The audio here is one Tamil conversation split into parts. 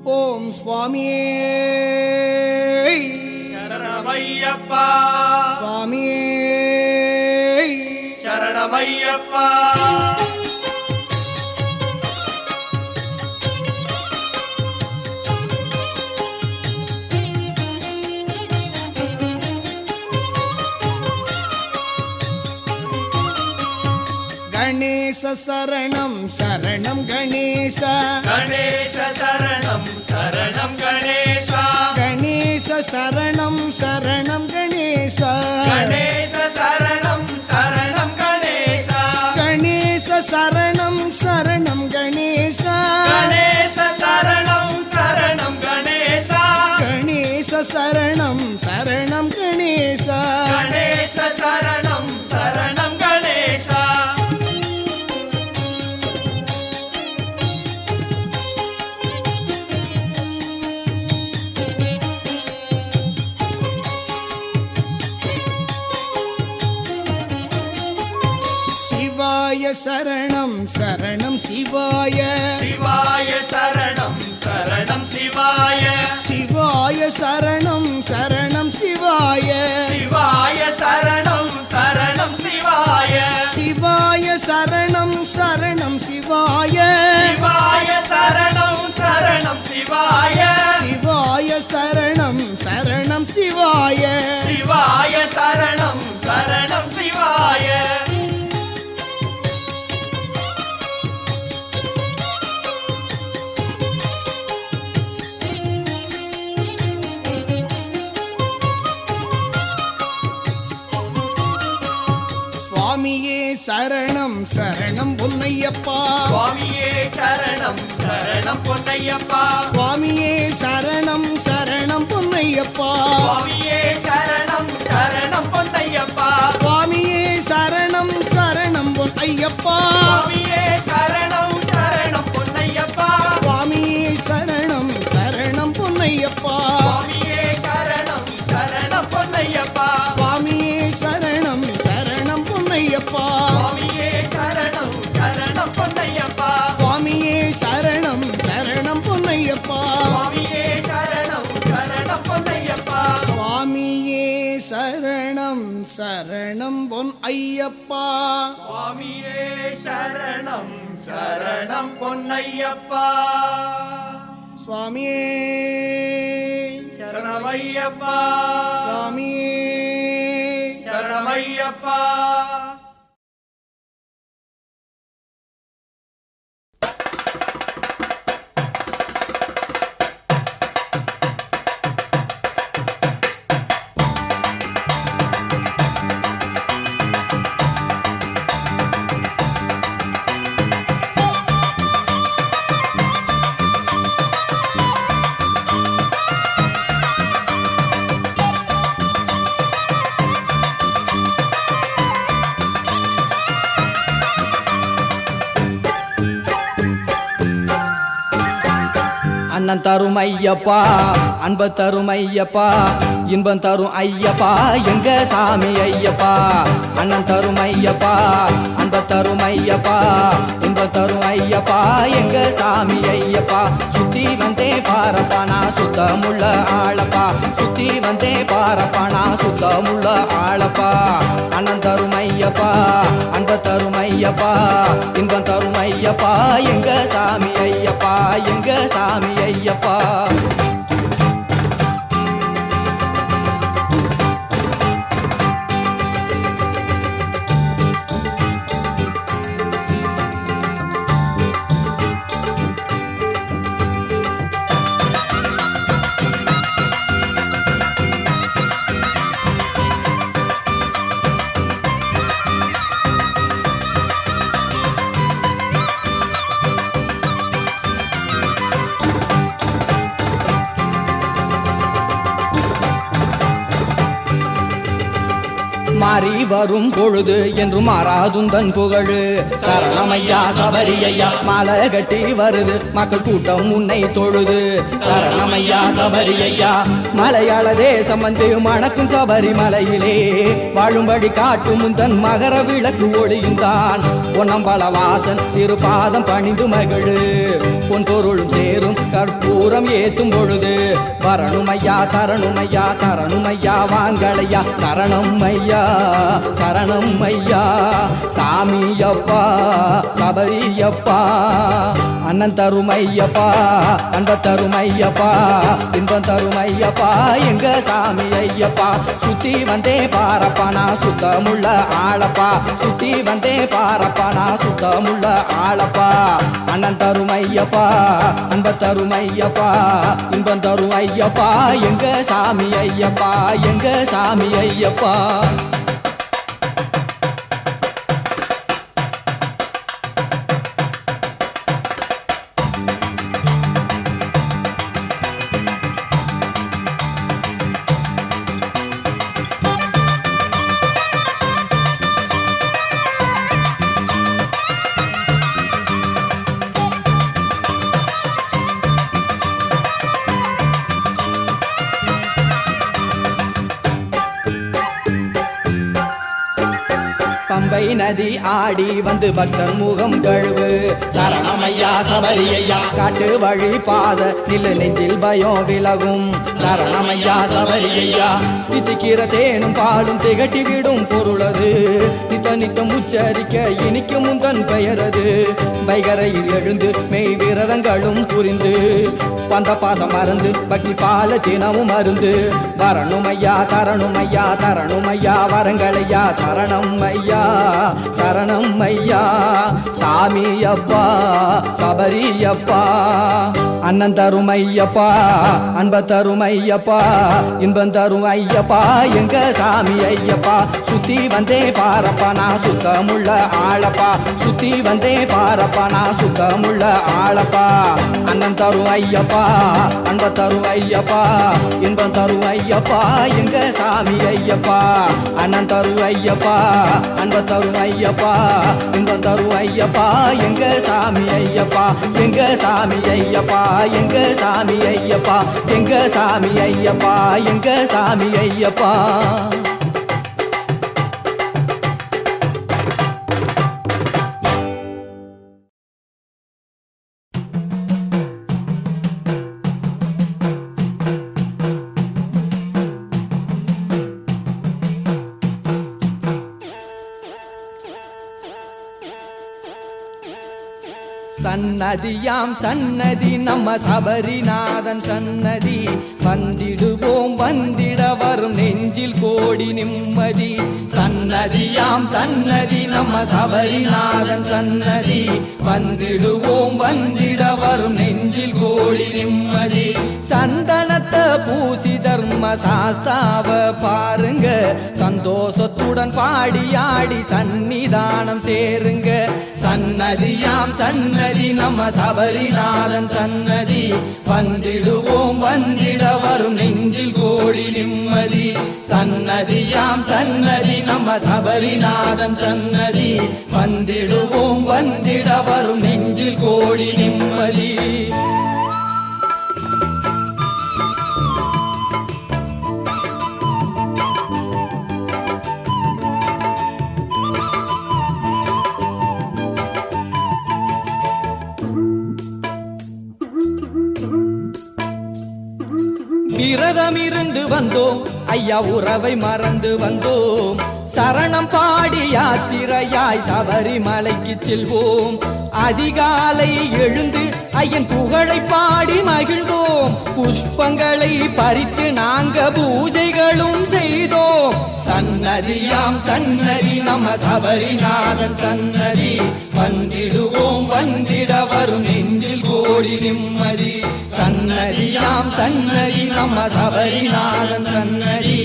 ஓம் சுவாமியே சரணமையப்பா சுவாமியே சரணமையப்பா கணேச சரணம் சரணம் கணேச கணேச சரணம் சரணம் கணேச கணேச சரணம் சரணம் கணேச கணேச சரணம் சரணம் கணேச கணேச சரணம் சரணம் கணேச கணேச சரணம் சரணம் கணேச கணேச சரணம் சரணம் கணேச கணேச சரணம் சரணம் கணேச சிவாய சரணம் சரணம் சிவாய சிவாய சரணம் சரணம் சிவாய சிவாய சரணம் சரணம் சிவாய சிவாய சரணம் சரணம் சிவாய சிவாய சரணம் சரணம் சிவாய சிவாய சரணம் சரணம் சிவாய சிவாய சரணம் சரணம் சிவாய சிவாய சரணம் சரணம் சிவாய சுவாமியே சரணம் சரணம் பொன்னையப்பா சுவாமியே சரணம் சரணம் பொன்னையப்பா சுவாமியே சரணம் சரணம் பொன்னையப்பா சுவாமியே சரணம் சரணம் பொன்னையப்பா சுவாமியே சரணம் சரணம் பொன்னையப்பா சுவாமியே சரணம் சரணம் பொன்னையப்பா சுவாமியே சரணம் சரணம் பொன்னையப்பா சுவாமியே சரணம் சரணம் பொன்னையப்பா சுவாமியே சரணம் சரணம் பொன்னையப்பா சுவாமியே சரணம் சரணம் பொன்னையப்பா சுவாமியே சரணம் சரணம் பொன்னையப்பா சுவாமியே சரணம் சரணம் பொன்னையப்பா சுவாமியே சரணம் சரணம் பொன் ஐயப்பா சுவாமியே சரணம் சரணம் பொன்னையப்பா சுவாமியே சரணமையப்பா சுவாமியே சரணமையப்பா அண்ணன் தரும் ஐயப்பா அன்ப தரும் ஐயப்பா இன்பம் தரும் ஐயப்பா எங்க சாமி ஐயப்பா அண்ணன் தரும் ஐயப்பா அன்ப தரும் ஐயப்பா இன்பம் தரும் ஐயப்பா எங்க சாமி ஐயப்பா சுத்தி வந்தே பாரப்பா நான் சுத்தமுள்ள ஆளப்பா சுத்தி வந்தே பாரப்பா நான் சுத்தமுள்ள ஆளப்பா அண்ணன் தரும் ஐயப்பா அன்ப தரும் ஐயப்பா இன்பம் தரும் ஐயப்பா எங்க சாமி ஐயப்பா எங்க சாமி ஐயப்பா மாறி வரும் பொழுது என்று மாறாதுந்தன் புகழு சரணமையா சபரியையா மாலை கட்டி வருது மக்கள் கூட்டம் உன்னை தொழுது சரணமையா சபரியையா மலையாள தேசம் வந்து மணக்கும் சபரிமலையிலே வாழும்படி காட்டும் முந்தன் மகர விளக்கு ஒளியுந்தான் பொன்னம்பல வாசன் திருப்பாதம் பணிந்து மகிழு பொன் பொருளும் சேரும் கற்பூர கற்பூரம் ஏத்தும் பொழுது வரணுமையா தரணுமையா தரணுமையா வாங்களையா சரணம் ஐயா சரணம் ஐயா சாமியப்பா சபரியப்பா அண்ணன் தருமையப்பா அன்ப தருமையப்பா இன்பம் தருமையப்பா எங்க சாமி ஐயப்பா சுத்தி வந்தே பாரப்பா நான் சுத்தமுள்ள ஆளப்பா சுத்தி வந்தே பாரப்பா நான் சுத்தமுள்ள ஆளப்பா அண்ணன் தருமையப்பா அன்ப தருமையப்பா இன்பம் தருமையப்பா எங்க சாமி ஐயப்பா எங்க சாமி ஐயப்பா பம்பை நதி ஆடி வந்து பக்தர் முகம் கழுவு சரணமையா சபரியையா காட்டு வழி பாத நில்லு நெஞ்சில் பயம் விலகும் சரணமையா சபரியையா தித்திக்கிற தேனும் பாலும் திகட்டி விடும் பொருளது நித்த நித்தம் உச்சரிக்க இனிக்கும் முந்தன் பெயரது வைகரையில் எழுந்து மெய் விரதங்களும் புரிந்து வந்த பாசம் மறந்து பக்தி பால தினமும் மருந்து வரணுமையா தரணுமையா தரணுமையா வரங்களையா சரணம் ஐயா சரணம் ஐயா சாமியப்பா சபரியப்பா அண்ணன் தருமையப்பா அன்ப தருமையப்பா இன்பம் தரும் ஐயப்பா எங்க சாமி ஐயப்பா சுத்தி வந்தே பாரப்பா நான் சுத்தமுள்ள ஆளப்பா சுத்தி வந்தே பாரப்பா நான் சுத்தமுள்ள ஆளப்பா அண்ணன் தரும் ஐயப்பா அன்ப தரும் ஐயப்பா இன்பம் தரும் ஐயப்பா எங்க சாமி ஐயப்பா அண்ணன் தரும் ஐயப்பா அன்ப தரும் ஐயப்பா இன்பம் தரும் ஐயப்பா எங்க சாமி ஐயப்பா எங்க சாமி ஐயப்பா எங்க சாமி ஐயப்பா எங்க சாமி ஐயப்பா எங்க சாமி ஐயப்பா சன்னதியாம் சன்னதி நம்ம சபரிநாதன் சன்னதி வந்திடுவோம் வந்திட வரும் நெஞ்சில் கோடி நிம்மதி சன்னதியாம் சன்னதி நம்ம சபரிநாதன் சன்னதி வந்திடுவோம் வந்திட வரும் நெஞ்சில் கோடி நிம்மதி சந்தனத்தை பூசி தர்ம சாஸ்தாவ பாருங்க சந்தோஷத்துடன் பாடி ஆடி சன்னிதானம் சேருங்க சன்னதியாம் சன்னதி நம்ம சபரிநாதன் சன்னதி வந்திடுவோம் வந்திட வரும் நெஞ்சில் கோடி நிம்மதி சன்னதியாம் சன்னதி நம்ம சபரிநாதன் சன்னதி வந்திடுவோம் வந்திட வரும் நெஞ்சில் கோடி நிம்மதி விரதம் இருந்து வந்தோம் ஐயா உறவை மறந்து வந்தோம் சரணம் பாடி யாத்திரையாய் சபரிமலைக்கு செல்வோம் அதிகாலை எழுந்து ஐயன் புகழை பாடி மகிழ்ந்தோம் புஷ்பங்களை பறித்து நாங்க பூஜைகளும் செய்தோம் சன்னதியாம் சன்னதி நம்ம சபரிநாதன் சன்னதி வந்திடுவோம் வந்திட வரும் நெஞ்சில் கோடி நிம்மதி சன்னதியாம் சன்னதி நம்ம சபரிநாதன் சன்னதி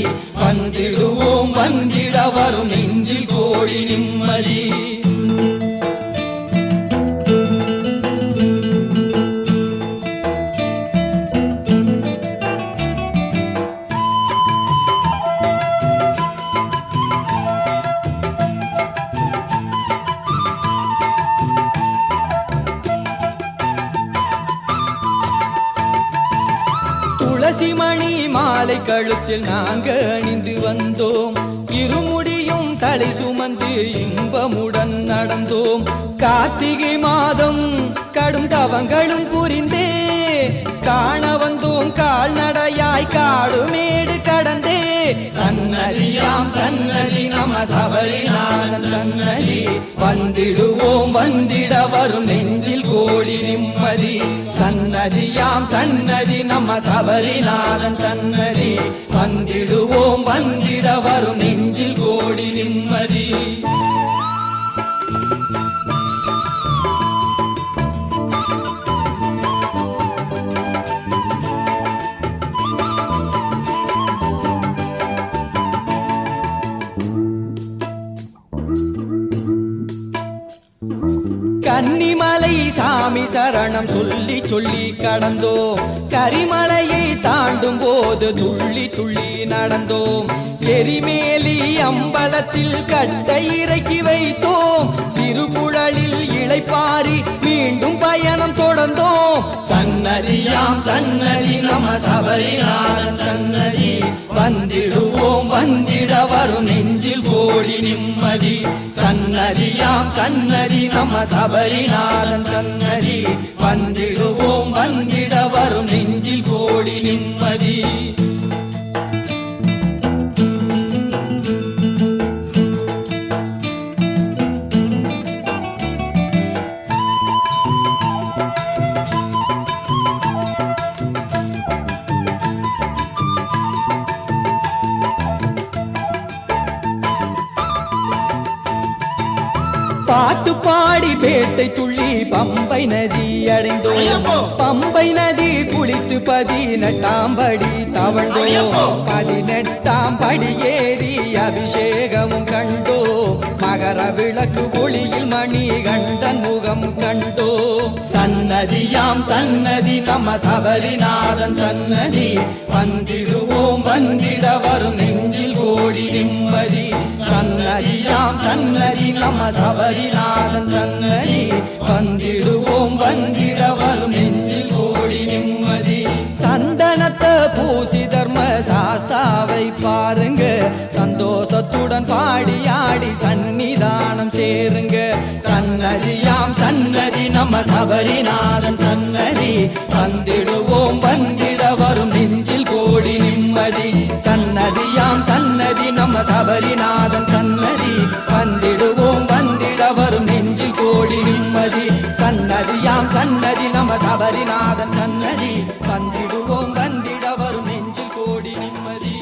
வந்திடுவோம் வந்திட வரும் நெஞ்சில் கோடி நிம்மதி துளசிமணி மாலை கழுத்தில் நாங்க அணிந்து வந்தோம் இருமுடியும் தலை சுமந்து இன்பமுடன் நடந்தோம் கார்த்திகை மாதம் கடும் தவங்களும் புரிந்தே காண தினமும் கால்நடையாய் காடு மேடு கடந்தே சன்னதியாம் சன்னதி நம சபரிநாதன் சன்னதி வந்திடுவோம் வந்திட வரும் நெஞ்சில் கோடி நிம்மதி சன்னதியாம் சன்னதி நம சபரிநாதன் சன்னதி வந்திடுவோம் வந்திட வரும் நெஞ்சில் கோடி நிம்மதி. கன்னிமலை சாமி சரணம் சொல்லி சொல்லி கடந்தோம் கரிமலையை தாண்டும் போது துள்ளி துள்ளி நடந்தோம் எரிமேலி அம்பலத்தில் கட்டை இறக்கி வைத்தோம் சிறுகுழலில் இளைப்பாரி மீண்டும் பயணம் தொடர்ந்தோம் சன்னதியாம் சன்னதி நம சபரிநாதன் சன்னதி வந்திடுவோம் வந்திட வரும் நெஞ்சில் கோடி நிம்மதி சன்னதியாம் சன்னதி நம சபரிநாதன் சன்னதி வந்திடுவோம் வந்திட வரும் நெஞ்சில் கோடி நிம்மதி. பாட்டு பாடி பேட்டை துள்ளி பம்பை நதி அடைந்தோம் பம்பை நதி குளித்து 18ஆம் படி தவழ்ந்தோம் 18ஆம் படி ஏறி அபிஷேகமும் கண்டோம் மகர விளக்கு ஒளியில் மணி கண்டன் முகம் கண்டோம் சன்னதியாம் சன்னதி நம சபரிநாதன் சன்னதி வந்திடுவோம் வந்திட வரும் நெஞ்சில் கோடி நிம்மதி சன்னதியாம் சன்னதி நம சபரிநாதன் சன்னதி வந்திடுவோம் வந்திட வரும் நெஞ்சில் கோடி நிம்மதி. சந்தனத்தை பூசி தர்ம சாஸ்தாவை பாருங்க சந்தோஷத்துடன் பாடி ஆடி சன்னிதானம் சேருங்க சன்னதியாம் சன்னதி நம சபரிநாதன் சன்னதி வந்திடுவோம் வந்திட வரும் நெஞ்சில் கோடி நிம்மதி சன்னதியாம் சன்னதி நம சபரிநாதன் சன்னதி வந்திடுவோம் வந்திட வரும் நெஞ்சில் கோடி நிம்மதி சன்னதியாம் சன்னதி நம சபரிநாதன் சன்னதி வந்திடுவோம் வந்திட வரும் நெஞ்சில் கோடி நிம்மதி.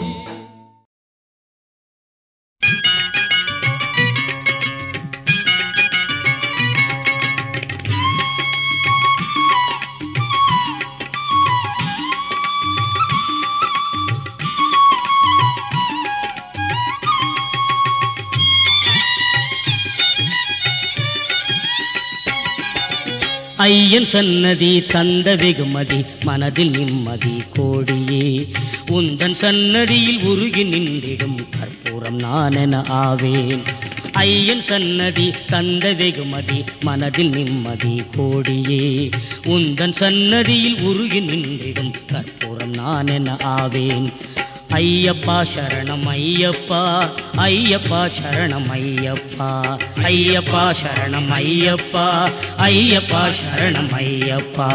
ஐயன் சன்னதி தந்த வெகுமதி மனதில் நிம்மதி கோடியே உந்தன் சன்னதியில் உருகி நின்றிடும் கற்பூரம் நானென ஆவேன் ஐயன் சன்னதி தந்த வெகுமதி மனதில் நிம்மதி கோடியே உந்தன் சன்னதியில் உருகி நின்றிடும் கற்பூரம் நானென ஆவேன் ஐயப்பா சரணம் ஐயப்பா ஐயப்பா சரணம் ஐயப்பா ஐயப்பா சரணம் ஐயப்பா ஐயப்பா சரணம் ஐயப்பா.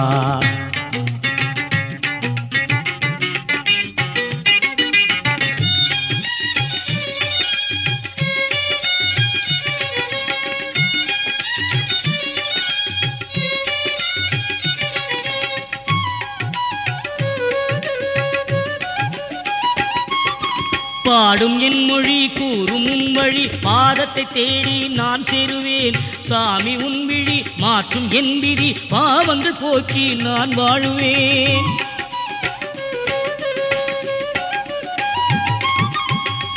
பாடும் என் மொழி கூறும் உன் வழி பாதத்தை தேடி நான் சேருவேன் சாமி உன் விழி மாற்றும் என் விதி பாவங்கள் போக்கி நான் வாழுவேன்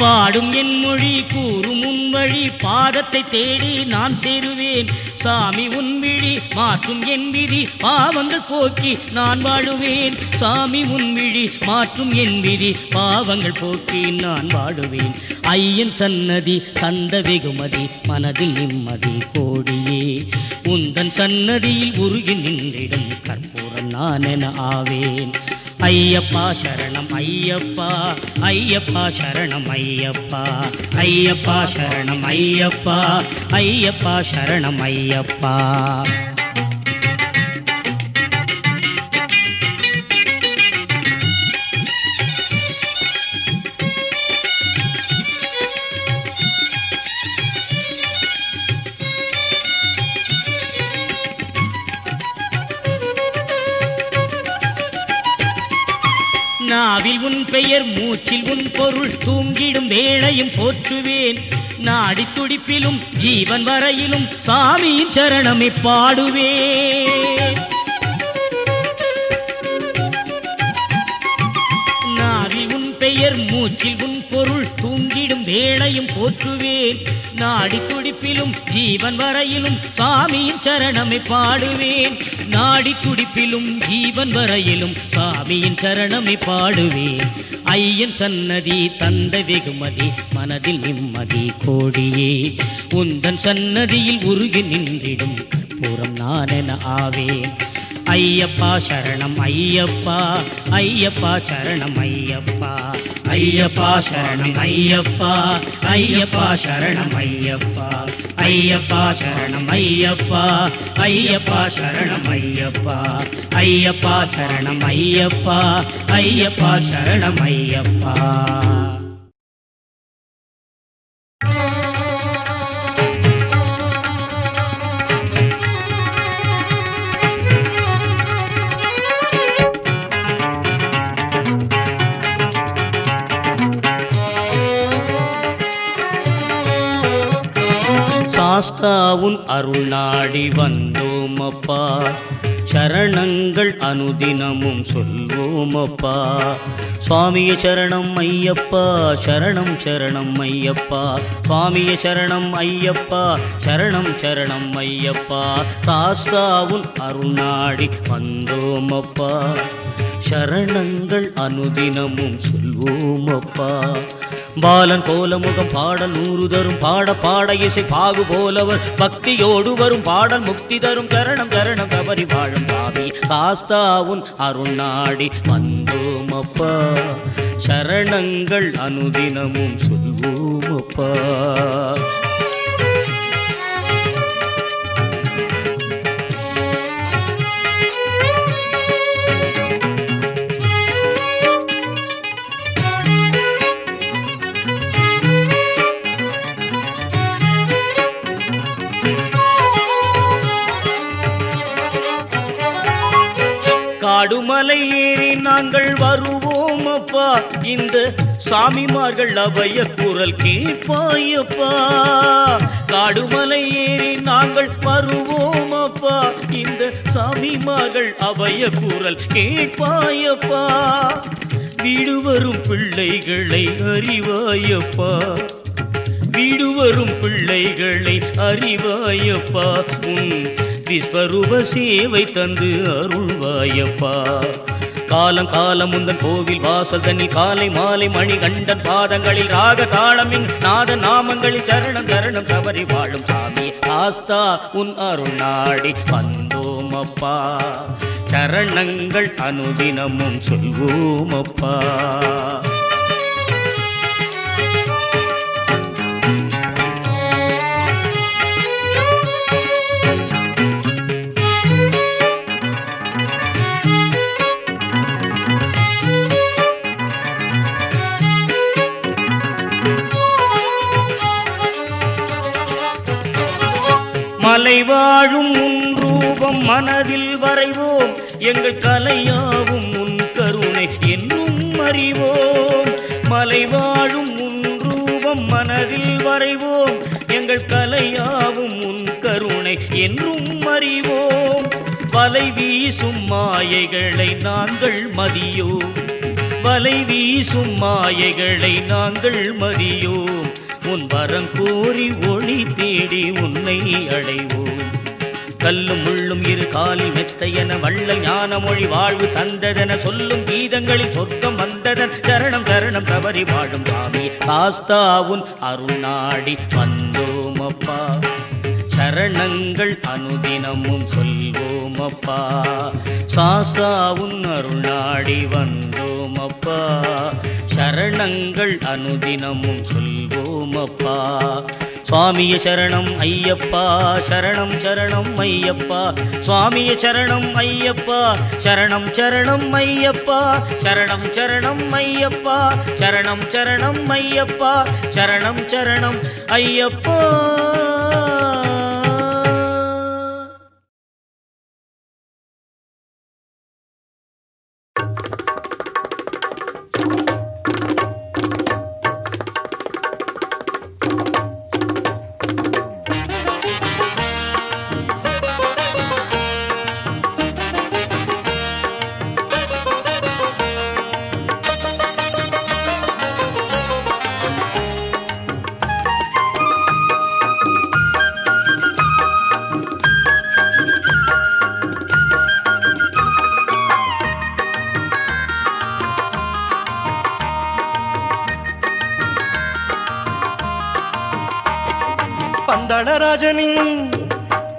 பாடும் என் மொழி கூறும் உன் வழி பாதத்தை தேடி நான் சேருவேன் சாமி உன் விழி மாற்றும் என் விதி பாவங்கள் போக்கி நான் வாழுவேன் சாமி உன் விழி மாற்றும் என் விதி பாவங்கள் போக்கி நான் வாழுவேன் ஐயன் சன்னதி தந்த வெகுமதி மனதில் நிம்மதி கோடியே உந்தன் சன்னதியில் உருகி நின்றிடும் கற்பூரம் நானென ஆவேன் ஐயப்பா சரணம் ஐயப்பா ஐயப்பா சரணம் ஐயப்பா ஐயப்பா சரணம் ஐயப்பா ஐயப்பா சரணம் ஐயப்பா. நாவில் உன் பெயர் மூச்சில் உன் பொருள் தூங்கிடும் வேளையும் போற்றுவேன் நாடி துடிப்பிலும் ஜீவன் வரையிலும் சாமியின் சரணமை பாடுவேன் நாவில் உன் பெயர் மூச்சில் உன் பொருள் தூங்கிடும் வேளையும் போற்றுவேன் நாடி துடிப்பிலும் ஜீவன் வரையிலும் சாமியின் சரணமை பாடுவேன் நாடி துடிப்பிலும் ஜீவன் வரையிலும் சாமியின் சரணமை பாடுவேன் ஐயன் சன்னதி தந்த வெகுமதி மனதில் நிம்மதி கோடியே உந்தன் சன்னதியில் உருகி நின்றிடும் கற்பூரம் நானென ஆவேன் ஐயப்பா சரணம் ஐயப்பா ஐயப்பா சரணம் ஐயப்பா ஐயப்பா சரணம் ஐயப்பா ஐயப்பா சரணம் ஐயப்பா ஐயப்பா சரணம் ஐயப்பா ஐயப்பா சரணம் ஐயப்பா ஐயப்பா சரணம் ஐயப்பா ஐயப்பா சரணம் ஐயப்பா சாஸ்தாவுன் அருள் நாடி வந்தோமப்பா சரணங்கள் அனுதினமும் சொல்வோமப்பா சுவாமிய சரணம் ஐயப்பா சரணம் சரணம் ஐயப்பா சுவாமிய சரணம் ஐயப்பா சரணம் சரணம் ஐயப்பா சாஸ்தாவுன் அருள் நாடி வந்தோமப்பா சரணங்கள் அனுதினமும் சொல்வோமப்பா பாலன் போல முகம் பாடல் 100 தரும் பாட பாட இசை பாகு போலவர் பக்தியோடு வரும் பாடல் முக்தி தரும் சரணம் சரணம் தவறி வாழும் பாவி சாஸ்தாவுன் அருள் நாடி வந்தோமப்பா சரணங்கள் அனுதினமும் சொல்வோமப்பா காடுமலை ஏறி நாங்கள் வருவோம் அப்பா இந்த சாமிமார்கள் அபய குரல் கேட்பாயப்பா காடுமலை ஏறி நாங்கள் வருவோம் அப்பா இந்த சாமிமார்கள் அபய குரல் கேட்பாயப்பா வீடு வரும் பிள்ளைகளை அறிவாயப்பா வீடு வரும் பிள்ளைகளை அறிவாயப்பா உன் விஸ்வரூப சேவை தந்து அருள்வாயப்பா காலம் காலம் முந்தன் கோவில் வாசல் தண்ணி காலை மாலை மணி கண்டன் பாதங்களில் ராக தாளமின் நாத நாமங்களில் சரணம் சரணம் தவறி வாழும் சாமி ஆஸ்தா உன் அருள் நாடி வந்தோமப்பா சரணங்கள் அனுதினமும் சொல்வோமப்பா மலை வாழும் உன் ரூபம் மனதில் வரைவோம் எங்கள் கலையாவும் உன் கருணை என்றும் அறிவோம் மலை வாழும் உன் ரூபம் மனதில் வரைவோம் எங்கள் கலையாவும் உன் கருணை என்றும் அறிவோம் வலை வீசும் மாயைகளை நாங்கள் மதியோம் வலை வீசும் மாயைகளை நாங்கள் மதியோம் உன் வரம் கோரி ஒளி தேடி உன்னை அடைவோம் கல்லும் முள்ளும் இரு காலில் மெத்தையென வள்ள ஞான மொழி வாழ்வு தந்ததென சொல்லும் கீதங்களில் சொர்க்கம் வந்ததன் சரணம் சரணம் தவறி வாழும் சாமி சாஸ்தாவுன் அருள் நாடி வந்தோமப்பா சரணங்கள் அனுதினமும் சொல்வோமப்பா சாஸ்தாவுன் அருள் நாடி வந்தோமப்பா சரணங்கள் அனுதினமும் சொல்வோமப்பா சுவாமிய சரணம் ஐயப்பா சரணம் சரணம் ஐயப்பா சுவாமிய சரணம் ஐயப்பா சரணம் சரணம் ஐயப்பா சரணம் சரணம் ஐயப்பா சரணம் சரணம் ஐயப்பா சரணம் சரணம் ஐயப்பா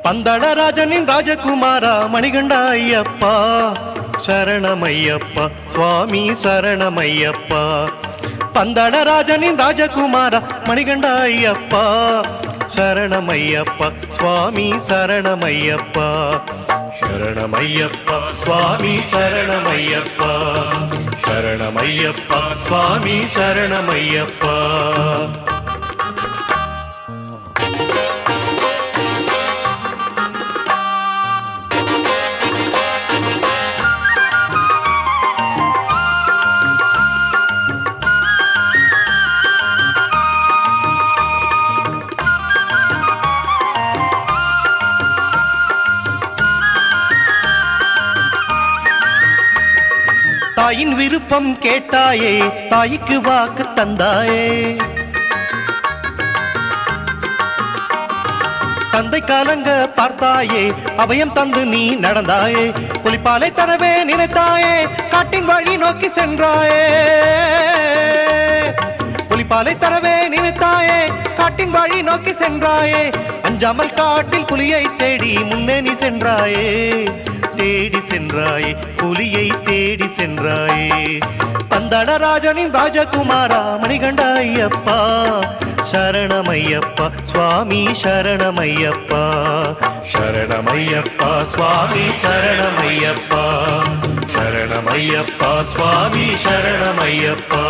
பந்தளராஜனின் ராஜகுமாரா மணிகண்டா ஐயப்பா சரணமையப்பா சுவாமி சரணமையப்பா பந்தளராஜனின் ராஜகுமாரா மணிகண்டா ஐயப்பா சரணமையப்பா சுவாமி சரணமையப்பா சரணமையப்பா சுவாமி சரணமையப்பா சரணமையப்பா சுவாமி சரணமையப்பா தாயின் விருப்பம் கேட்டாயே தாய்க்கு வாக்கு தந்தாயே தந்தை காலங்க பார்த்தாயே அபயம் தந்து நீ நடந்தாயே புலிப்பாலை தரவே நினைத்தாயே காட்டின் வழி நோக்கி சென்றாயே புலிப்பாலை தரவே நினைத்தாயே காட்டின் வழி நோக்கி சென்றாயே அஞ்சாமல் காட்டில் புலியை தேடி முன்னே நீ சென்றாயே தேடி சென்றாயே புலியை தேடி சென்றாயே பந்தளராஜனின் ராஜகுமாரா மணிகண்டா ஐயப்பா சரணமையப்பா சுவாமி சரணமையப்பா சரணமையப்பா சுவாமி சரணமையப்பா சரணமையப்பா சுவாமி சரணமையப்பா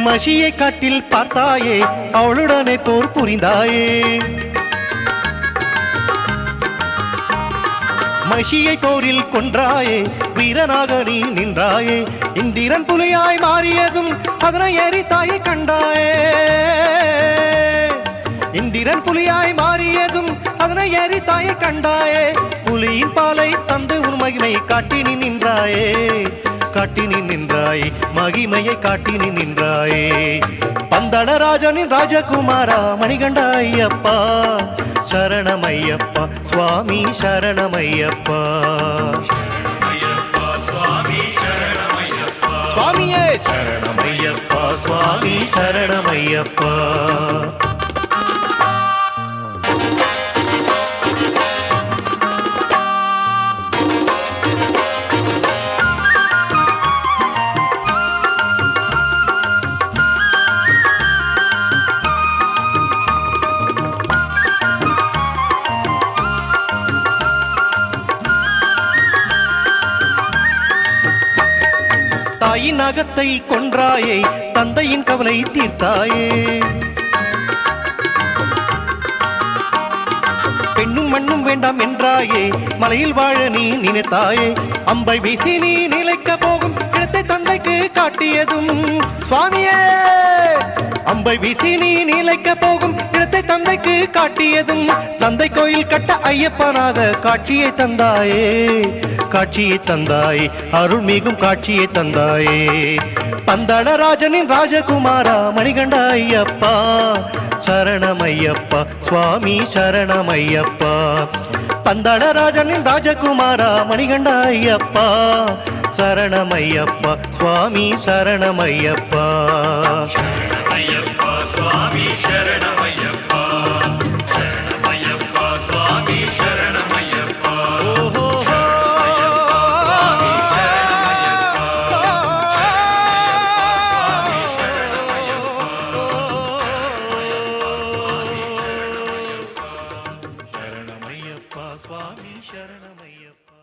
மஷியை காட்டில் பார்த்தாயே அவளுடனே போர் புரிந்தாயே மஷியை போரில் கொன்றாயே வீரனாக நீ நின்றாயே இந்திரன் புலியாய் மாறியதும் அதனை எரித்தாயை கண்டாயே இந்திரன் புலியாய் மாறியதும் அதனை எரித்தாயை கண்டாயே புலியின் பாலை தந்து உன் மகிமை காட்டி நீ நின்றாயே காட்டி நீ நின்றாயே மகிமையை காட்டி நீ நின்றாயே பந்தளராஜனின் ராஜகுமாரா மணிகண்டா ஐயப்பா சரணமையப்பா சுவாமி சரணமையப்பா சுவாமியே சரணமையப்பா சுவாமி சரணமையப்பா தாயின் அகத்தை கொன்றாயே தந்தையின் கவலை தீர்த்தாயே பெண்ணும் மண்ணும் வேண்டாம் என்றாயே மலையில் வாழ நீ நினைத்தாயே அம்பை வீசி நீ நிலைக்க போகும் இடத்தை தந்தைக்கு காட்டியதும் சுவாமியே அம்பை வீசி நீ நிலைக்க போகும் இடத்தை தந்தைக்கு காட்டியதும் தந்தை கோயில் கட்ட ஐயப்பனாக காட்சியை தந்தாயே காட்சியை தந்தாயே அருள்மிகும் காட்சியை தந்தாயே பந்தளராஜனின் ராஜகுமாரா மணிகண்டா ஐயப்பா சரணமையப்பா சுவாமி சரணமையப்பா பந்தளராஜனின் ராஜகுமாரா மணிகண்டா ஐயப்பா சரணமையப்பா சுவாமி சரணமையப்பா சரணமையப்பா சுவாமி சரணமையப்பா சரணமையப்பா சுவாமி சரணமையப்பா சுவாமி சரணமையப்பா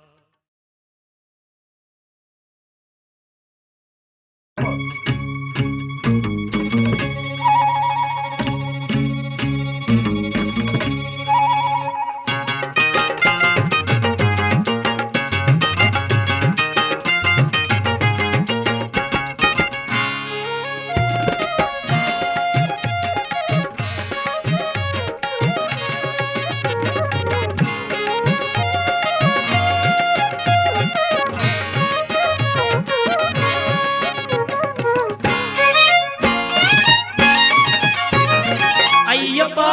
ஐயப்பா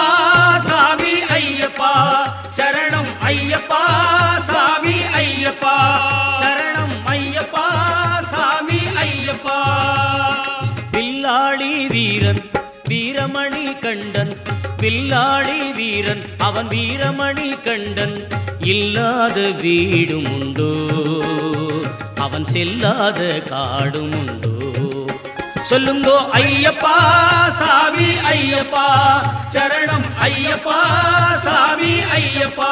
சாமி ஐயப்பா சரணம் ஐயப்பா சாமி ஐயப்பா சரணம் ஐயப்பா சாமி ஐயப்பா வில்லாளி வீரன் வீரமணி கண்டன் வில்லாளி வீரன் அவன் வீரமணி கண்டன் இல்லாத வீடும் உண்டோ அவன் செல்லாத காடும் உண்டோ சொல்லுங்கோ ஐயப்பா சாமி ஐயப்பா சரணம் ஐயப்பா சாமி ஐயப்பா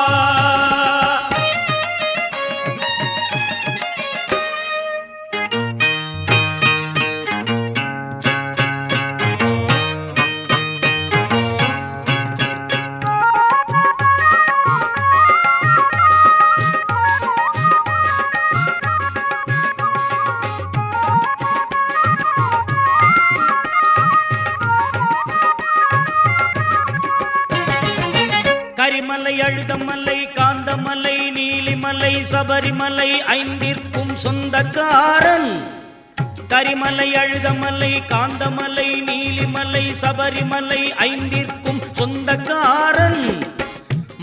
கரிமலை அழுதமலை காந்தமலை நீலிமலை சபரிமலை ஐந்திற்கும் சொந்தக்காரன் கரிமலை அழுதமலை காந்தமலை நீலிமலை சபரிமலை ஐந்திற்கும் சொந்தக்காரன்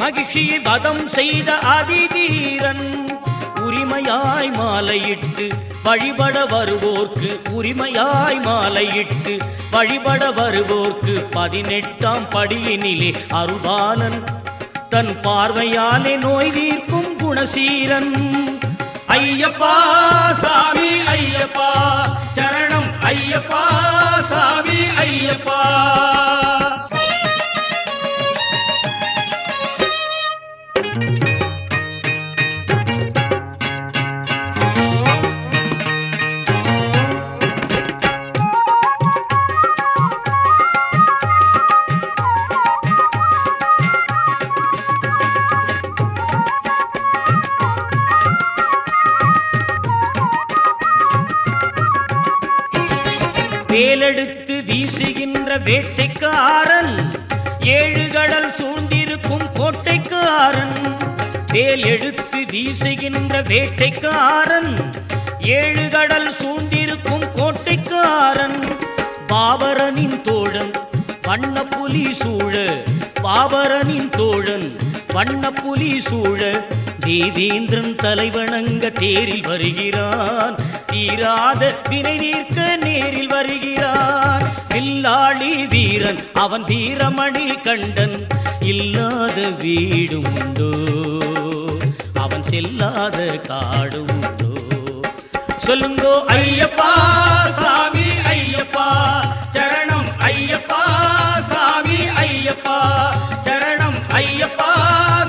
மகிழ்ச்சியை வதம் செய்த அதிதீரன் உரிமையாய் மாலையிட்டு வழிபட வருவோர்க்கு உரிமையாய் மாலையிட்டு வழிபட வருவோர்க்கு 18ஆம் படியினிலே அருள்பாலன் தன் பார்வையாலே நோய் தீர்க்கும் குணசீரன் ஐயப்பா சாமி ஐயப்பா சரணம் ஐயப்பா சாமி ஐயப்பா வேலெடுத்து வீசுகின்ற வேட்டைக்காரன் 7 கடல் சூழ்ந்திருக்கும் கோட்டைக்காரன் வேலெடுத்து வீசுகின்ற வேட்டைக்காரன் 7 கடல் சூழ்ந்திருக்கும் கோட்டைக்காரன் பாபரனின் தோழன் வண்ணப்புலி சூழ பாபரனின் தோழன் வண்ணப்புலி சூழ தேவேந்திரன் தலைவணங்க தேரில் வருகிறான் தீராத வினை நீர்க்க நேரில் வருகிறான் வில்லாளி வீரன் அவன் வீரமணி கண்டன் இல்லாத வீடும் உண்டோ அவன் செல்லாத காடும் உண்டோ சொல்லுங்கோ ஐயப்பா சாமி ஐயப்பா சரணம் ஐயப்பா சாமி ஐயப்பா சரணம் ஐயப்பா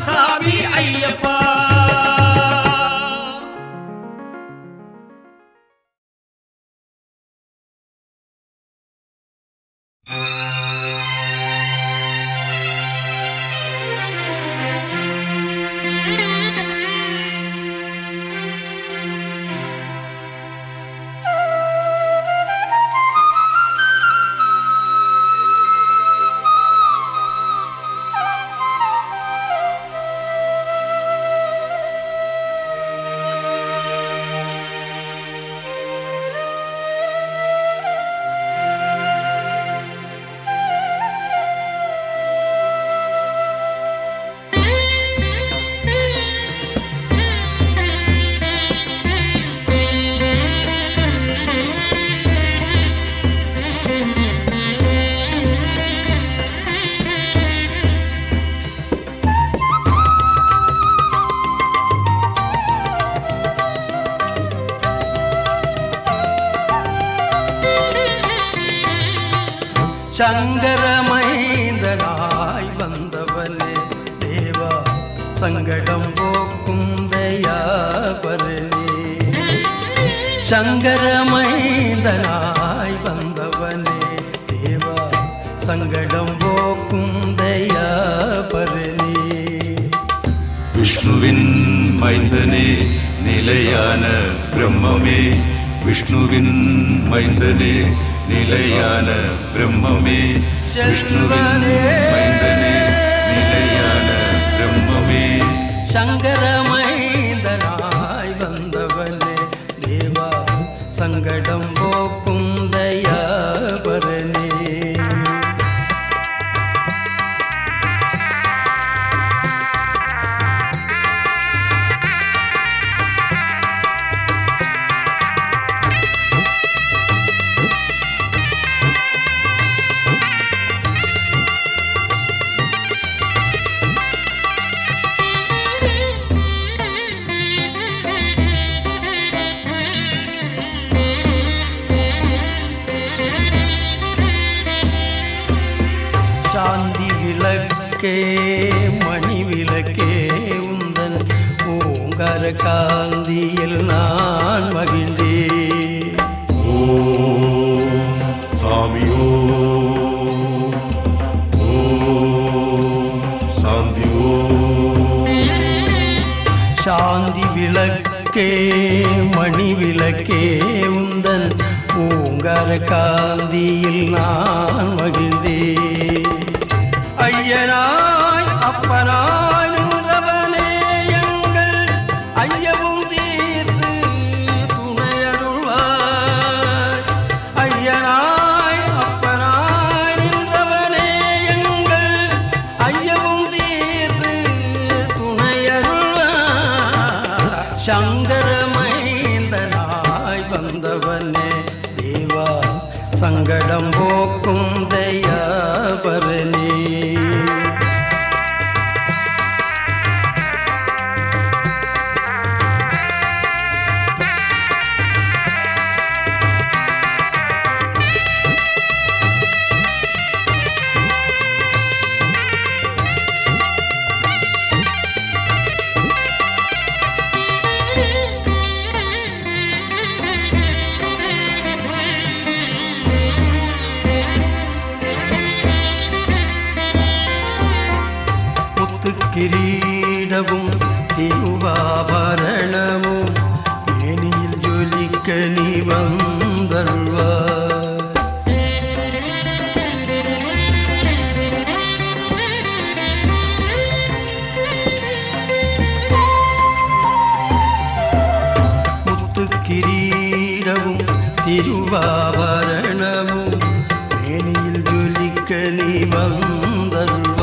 சாமி ஐயப்பா சங்கரமைந்தனாய் வந்தவனே தேவா சங்கடம் போக்கும் தயாபரணி சங்கரமைந்தனாய் வந்தவனே தேவா சங்கடம் போக்கும் தயாபரணி விஷ்ணுவின் மைந்தனே நிலையான பிரம்மமே விஷ்ணுவின் மைந்தனே நிலையான பிரம்மமே விஷ்ணுவின் மைந்தனே நிலையான பிரம்மமே சங்கரமைந்தனாய் வந்தவனே தேவா சங்கடம் போக்கும் தயாபரணி சாந்தி விளக்கே மணி விளக்கே உந்தன் ஓங்கார காந்தியில் நான் மகிழ்ந்தேன். ஓம் சாமி ஓம் சாந்தி ஓம். சாந்தி விளக்கே மணி விளக்கே உந்தன் ஓங்கார காந்தியில் நான் மகிழ்ந்தேன். ஐயனாய் அப்பனாய் நின்றவனே எங்கள் ஐயவும் தீர்த்து துணையருள்வாய். ஐயனாய் அப்பனாய் நின்றவனே எங்கள் ஐயவும் தீர்த்து துணையருள்வாய். சங்கரமைந்தனாய் வந்தவனே தேவா சங்கடம் போக்கும் தயாபரணி. கிரீடமும் திருவாபரணமும் மேனியில் ஜொலிக்க நீ வந்தருள்வாய். முத்து கிரீடமும் திருவாபரணமும் மேனியில் ஜொலிக்க நீ வந்தருள்வாய்.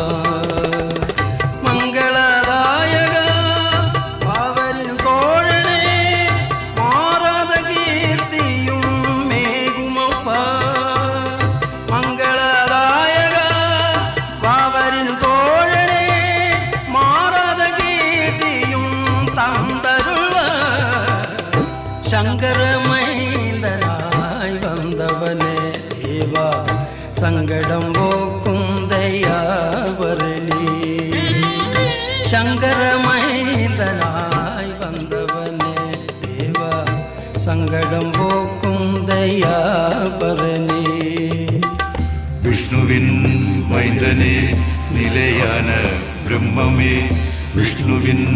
சங்கரமைந்தனாய் வந்தவனே தேவா சங்கடம் போக்கும் தயாபரணி. சங்கரமைந்தனாய் வந்தவனே தேவா சங்கடம் போக்கும் தயாபரணி. விஷ்ணுவின் மைந்தனே நிலையான பிரம்மமே விஷ்ணுவின்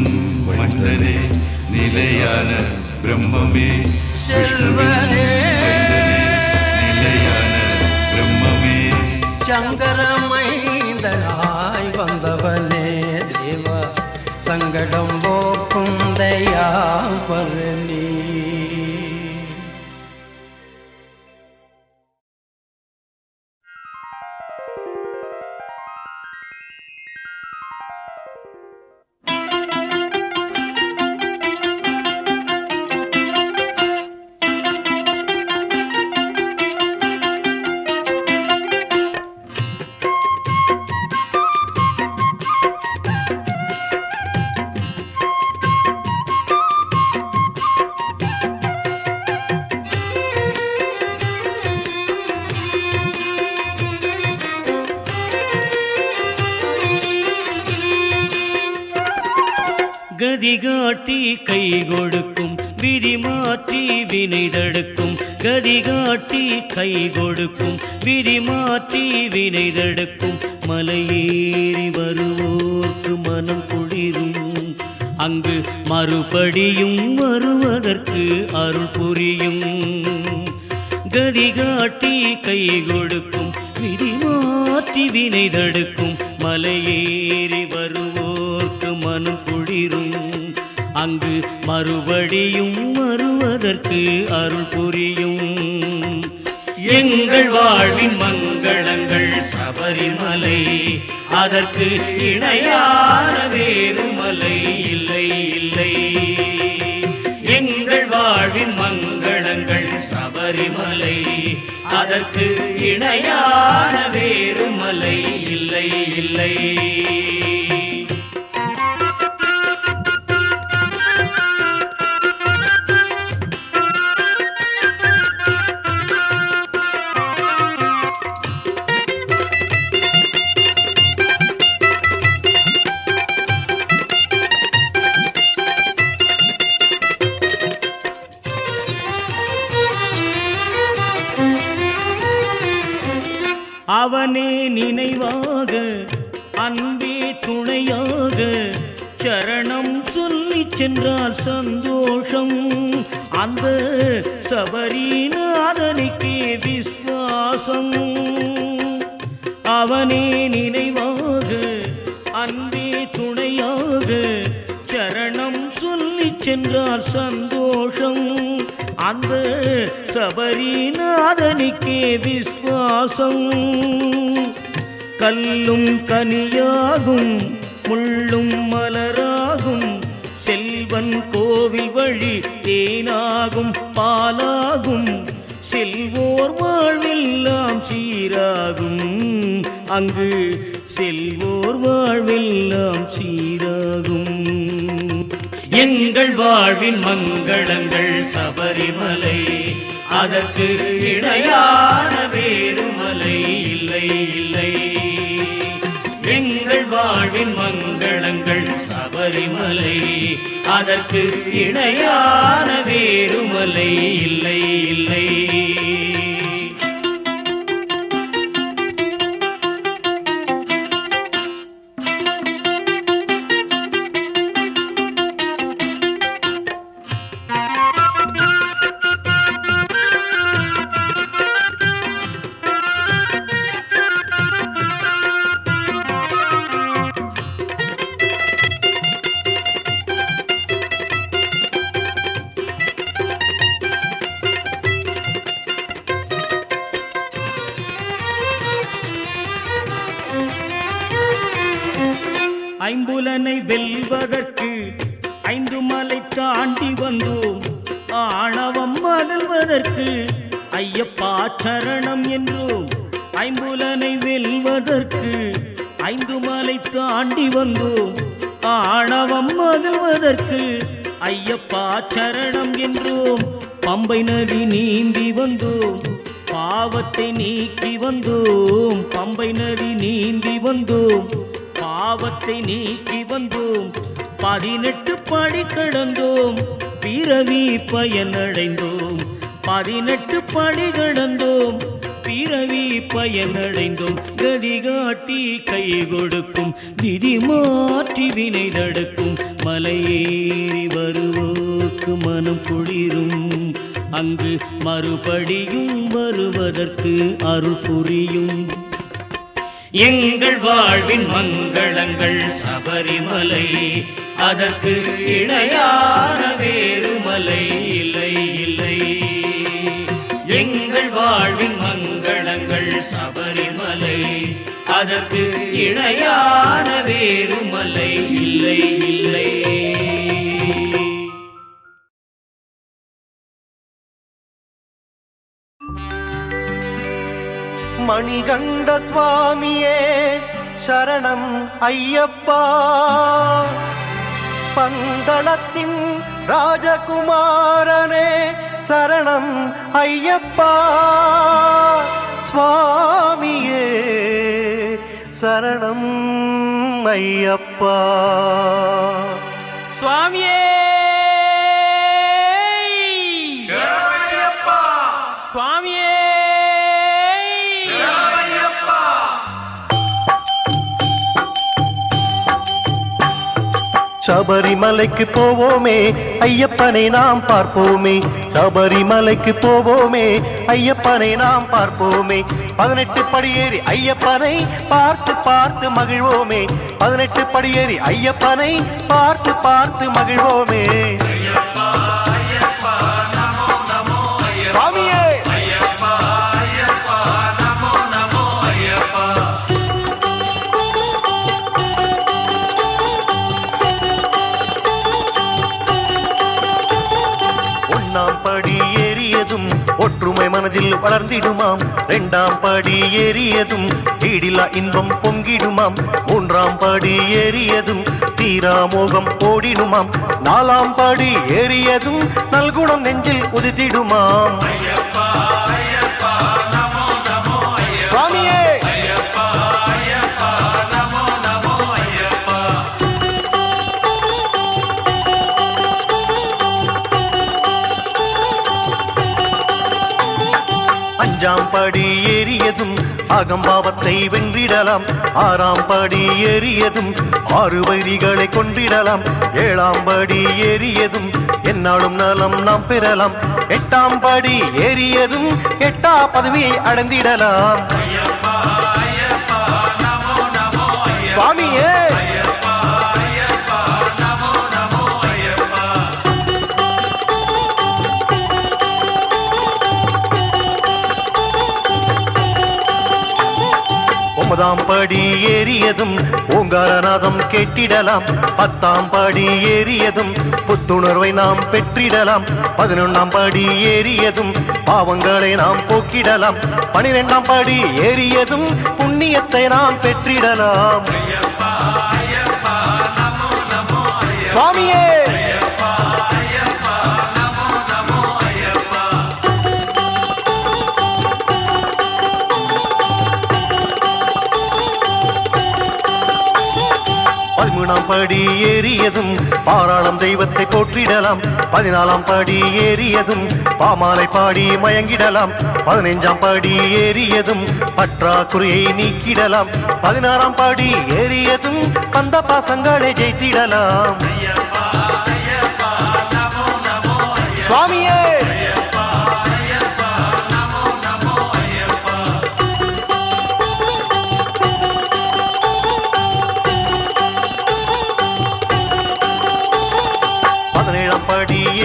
மைந்தனே நிலையான பிரம்மமே செல்வனே நிலையான பிரம்மமே. சங்கரமைந்தனாய் வந்தவனே தேவா சங்கடம் போக்கும் தயாபரணி. கதிகாட்டி கை கொடுக்கும் விதி மாற்றி வினை தடுக்கும். கதிகாட்டி கை கொடுக்கும் விதி மாற்றி வினை தடுக்கும். மலையேறி வருவோர்க்கு மனம் குளிரும். அங்கு மறுபடியும் வருவதற்கு அருள் புரியும். கதிகாட்டி கை கொடுக்கும் விதி மாற்றி வினை தடுக்கும். மலையேறி வருவோர்க்கு மனம் குளிரும். அங்கு மறுபடியும் வருவதற்கு அருள் புரியும். எங்கள் வாழ்வின் மங்களங்கள் சபரிமலை, அதற்கு இணையான வேறு மலை இல்லை இல்லை. எங்கள் வாழ்வின் மங்களங்கள் சபரிமலை, அதற்கு இணையான வேறு மலை இல்லை இல்லை. அவனே நினைவாக அன்பே துணையாக சரணம் சொல்லி சென்றால் சந்தோஷம். அந்த சபரிநாதனுக்கே விஸ்வாசம். அவனே நினைவாக அன்பே துணையாக சரணம் சொல்லி சென்றால் சந்தோஷம். அந்த சபரிநாதனுக்கே விஸ்வாசம். கல்லும் கனியாகும் முள்ளும் மலராகும் செல்வன் கோவில் வழி தேனாகும் பாலாகும். செல்வோர் வாழ்வெல்லாம் சீராகும். அங்கு செல்வோர் வாழ்வெல்லாம் சீராகும். எங்கள் வாழ்வின் மங்களங்கள் சபரிமலை, அதற்கு இணையான வேறு மலை இல்லை இல்லை. எங்கள் வாழ்வின் மங்களங்கள் சபரிமலை, அதற்கு இணையான வேறு மலை இல்லை இல்லை. ஐம்புலனை வெல்வதற்கு 5 மலை தாண்டி வந்தோம். ஆணவம் மகிழ்வதற்கு ஐயப்பா சரணம் என்றோம். ஐம்புலனை வெல்வதற்கு 5 மலை தாண்டி வந்தோம். ஆணவம் மகிழ்வதற்கு ஐயப்பா சரணம் என்றோம். பம்பை நதி நீந்தி வந்தோம், பாவத்தை நீக்கி வந்தோம். பம்பை நதி நீந்தி வந்தோம், பாவத்தை நீக்கி வந்தோம். 18 படி கடந்தோம், பிறவி பயனடைந்தோம். 18 படி கடந்தோம், பிறவி பயனடைந்தோம். கதி காட்டி கை கொடுக்கும், விதி மாற்றி வினை தடுக்கும். மலையேறி வருவோக்கு மனம் குளிரும், அங்கு மறுபடியும் வருவதற்கு அருள் புரியும். எங்கள் வாழ்வின் மங்களங்கள் சபரிமலை, அதற்கு இணையான வேறு மலை இல்லை இல்லை. எங்கள் வாழ்வின் மங்களங்கள் சபரிமலை, அதற்கு இணையான வேறு மலை இல்லை இல்லை. மணிகண்ட சுவாமியே சரணம் ஐயப்பா. பந்தளத்தின் ராஜகுமாரனே சரணம் ஐயப்பா. சுவாமியே சரணம் ஐயப்பா. சுவாமியே சுவாமியே சபரிமலைக்கு போவோமே ஐயப்பனை நாம் பார்ப்போமே. சபரிமலைக்கு போவோமே ஐயப்பனை நாம் பார்ப்போமே. 18 படியேறி ஐயப்பனை பார்த்து பார்த்து மகிழ்வோமே. 18 படியேறி ஐயப்பனை பார்த்து பார்த்து மகிழ்வோமே. சுவாமியே படி ஏறியதும் ஒற்றுமை மனதில் வளர்ந்திடுமாம். 2ஆம் படி ஏறியதும் ஈடில்லா இன்பம் பொங்கிடுமாம். 3ஆம் படி ஏறியதும் தீராமோகம் ஓடிடுமாம். 4ஆம் படி ஏறியதும் நல்குணம் நெஞ்சில் உதித்திடுமாம். சுவாமியே படி ஏறியதும் அகம்பாவத்தை வென்றிடலாம் 6ஆம் படி ஏறியதும் 6 வைரிகளை கொன்றிடலாம் 7ஆம் படி ஏறியதும் என்னாலும் நலம் நாம் பெறலாம் 8ஆம் படி ஏறியதும் 8ஆ பதவியை அடைந்திடலாம் சுவாமியே ஒன்பதாம் படி ஏறியதும் ஓங்காரநாதம் கேட்டிடலாம் 10ஆம் படி ஏறியதும் புத்துணர்வை நாம் பெற்றிடலாம் 11ஆம் படி ஏறியதும் பாவங்களை நாம் போக்கிடலாம் 12ஆம் படி ஏறியதும் புண்ணியத்தை நாம் பெற்றிடலாம் சுவாமியே பதிமூணாம் படி ஏறியதும் பாராளம் தெய்வத்தை போற்றிடலாம் 14ஆம் படி ஏறியதும் பாமாலை பாடி மயங்கிடலாம் 15ஆம் படி ஏறியதும் பற்றாக்குறையை நீக்கிடலாம் 16ஆம் படி ஏறியதும் கந்த பாசங்களை ஜெயித்திடலாம் சுவாமியே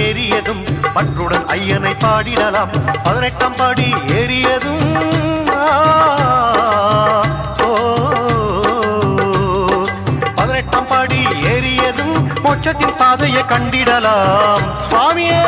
ஏறியதும் பற்றுடன் ஐயனை பாடிடலாம் 18ஆம் படி ஏறியதும் 18ஆம் படி ஏறியதும் மோட்சத்தின் பாதையை கண்டிடலாம் சுவாமியே